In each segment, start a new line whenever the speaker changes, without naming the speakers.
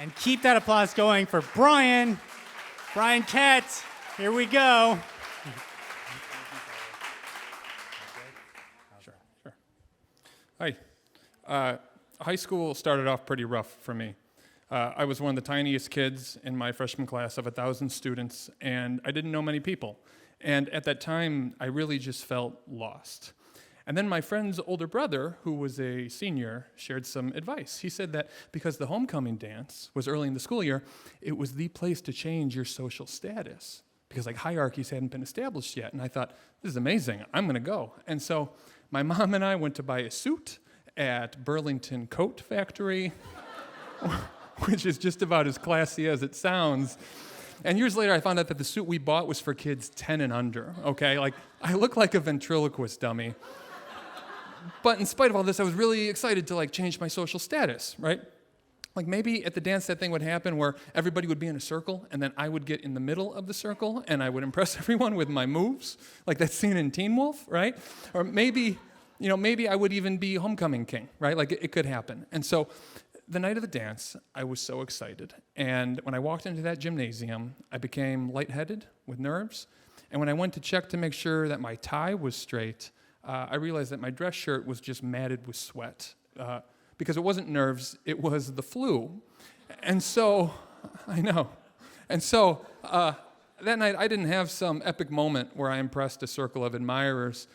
And keep that applause going for Bryan Kett. Here we go.
Sure. Hi. High school started off pretty rough for me. I was one of the tiniest kids in my freshman class of 1,000 students, and I didn't know many people. And at that time, I really just felt lost. And then my friend's older brother, who was a senior, shared some advice. He said that because the homecoming dance was early in the school year, it was the place to change your social status, because hierarchies hadn't been established yet. And I thought, this is amazing, I'm gonna go. And so my mom and I went to buy a suit at Burlington Coat Factory, which is just about as classy as it sounds. And years later, I found out that the suit we bought was for kids 10 and under, okay? I look like a ventriloquist dummy. But in spite of all this, I was really excited to change my social status, right? Maybe at the dance that thing would happen where everybody would be in a circle and then I would get in the middle of the circle and I would impress everyone with my moves, like that scene in Teen Wolf, right? Or maybe I would even be homecoming king, right? It could happen. And so the night of the dance, I was so excited. And when I walked into that gymnasium, I became lightheaded with nerves. And when I went to check to make sure that my tie was straight, I realized that my dress shirt was just matted with sweat. Because it wasn't nerves, it was the flu. And so, I know. And so, that night, I didn't have some epic moment where I impressed a circle of admirers.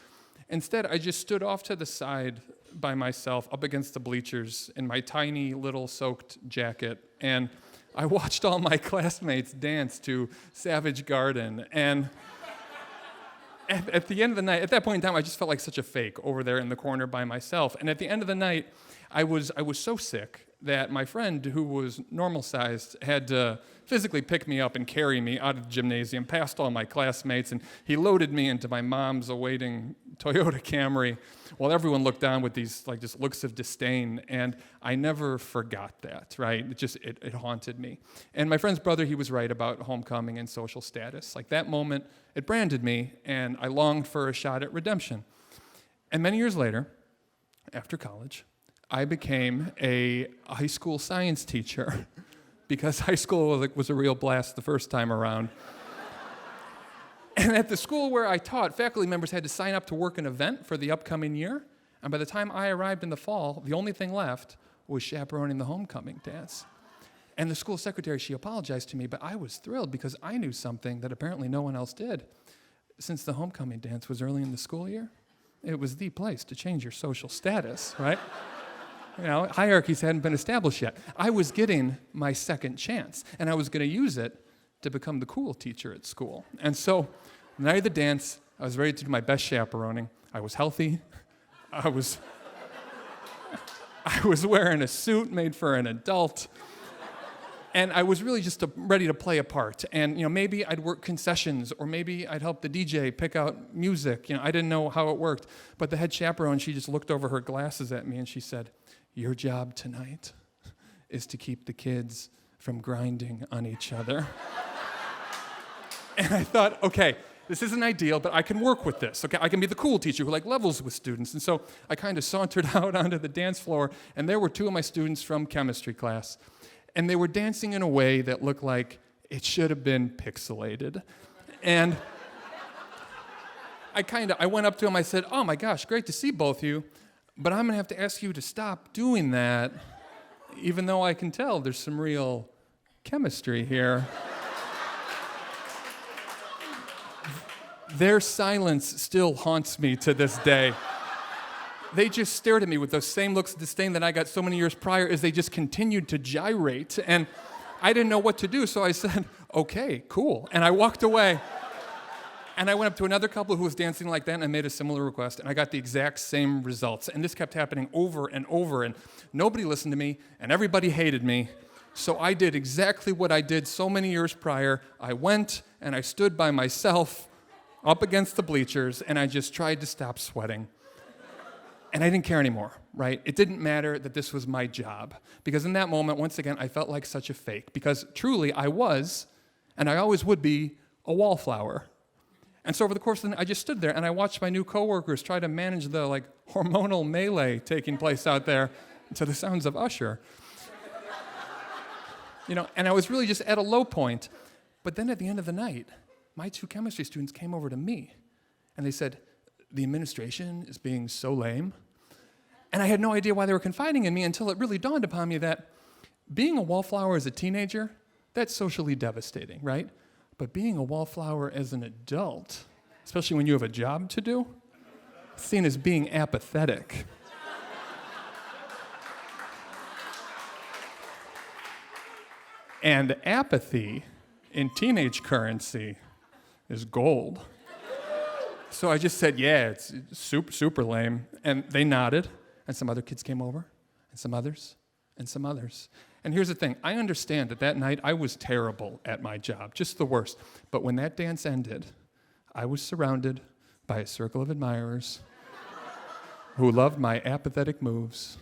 Instead, I just stood off to the side by myself up against the bleachers in my tiny little soaked jacket. And I watched all my classmates dance to Savage Garden. And at the end of the night, at that point in time, I just felt like such a fake over there in the corner by myself. And at the end of the night, I was so sick that my friend, who was normal-sized, had to physically pick me up and carry me out of the gymnasium past all my classmates, and he loaded me into my mom's awaiting Toyota Camry while everyone looked on with these just looks of disdain, and I never forgot that, right? It haunted me. And my friend's brother, he was right about homecoming and social status. That moment, it branded me, and I longed for a shot at redemption. And many years later, after college, I became a high school science teacher because high school was a real blast the first time around. And at the school where I taught, faculty members had to sign up to work an event for the upcoming year. And by the time I arrived in the fall, the only thing left was chaperoning the homecoming dance. And the school secretary, she apologized to me, but I was thrilled because I knew something that apparently no one else did. Since the homecoming dance was early in the school year, it was the place to change your social status, right? Hierarchies hadn't been established yet. I was getting my second chance, and I was going to use it to become the cool teacher at school. And so, the night of the dance, I was ready to do my best chaperoning. I was healthy. I was wearing a suit made for an adult. And I was really just ready to play a part. And maybe I'd work concessions, or maybe I'd help the DJ pick out music. I didn't know how it worked. But the head chaperone, she just looked over her glasses at me and she said, "Your job tonight is to keep the kids from grinding on each other." And I thought, okay, this isn't ideal, but I can work with this. Okay, I can be the cool teacher who levels with students. And so I kind of sauntered out onto the dance floor, and there were two of my students from chemistry class. And they were dancing in a way that looked like it should have been pixelated. And I went up to him, I said, "Oh my gosh, great to see both of you, but I'm gonna have to ask you to stop doing that, even though I can tell there's some real chemistry here." Their silence still haunts me to this day. They just stared at me with those same looks of disdain that I got so many years prior as they just continued to gyrate. And I didn't know what to do, so I said, "Okay, cool." And I walked away. And I went up to another couple who was dancing like that, and I made a similar request, and I got the exact same results. And this kept happening over and over, and nobody listened to me, and everybody hated me. So I did exactly what I did so many years prior. I went, and I stood by myself up against the bleachers, and I just tried to stop sweating. And I didn't care anymore, right? It didn't matter that this was my job. Because in that moment, once again, I felt like such a fake. Because truly, I was, and I always would be, a wallflower. And so over the course of the night, I just stood there, and I watched my new coworkers try to manage the hormonal melee taking place out there to the sounds of Usher. And I was really just at a low point. But then at the end of the night, my 2 chemistry students came over to me, and they said, the administration is being so lame. And I had no idea why they were confiding in me until it really dawned upon me that being a wallflower as a teenager, that's socially devastating, right? But being a wallflower as an adult, especially when you have a job to do, it's seen as being apathetic. And apathy in teenage currency is gold. So I just said, yeah, it's super, super lame. And they nodded, and some other kids came over, and some others, and some others. And here's the thing, I understand that night I was terrible at my job, just the worst. But when that dance ended, I was surrounded by a circle of admirers who loved my apathetic moves.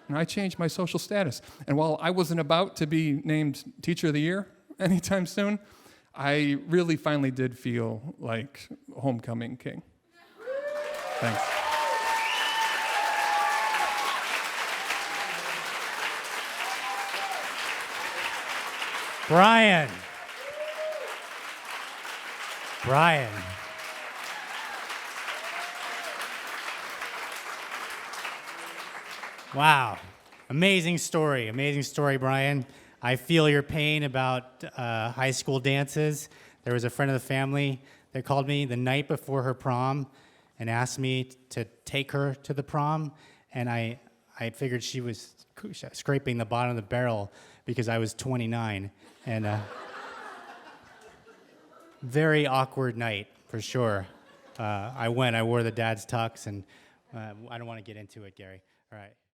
And I changed my social status. And while I wasn't about to be named Teacher of the Year anytime soon, I really finally did feel like homecoming king. Thanks.
Bryan. Wow. Amazing story, Bryan. I feel your pain about high school dances. There was a friend of the family that called me the night before her prom and asked me to take her to the prom, and I figured she was scraping the bottom of the barrel because I was 29, and very awkward night for sure. I wore the dad's tux, and I don't want to get into it, Gary. All right.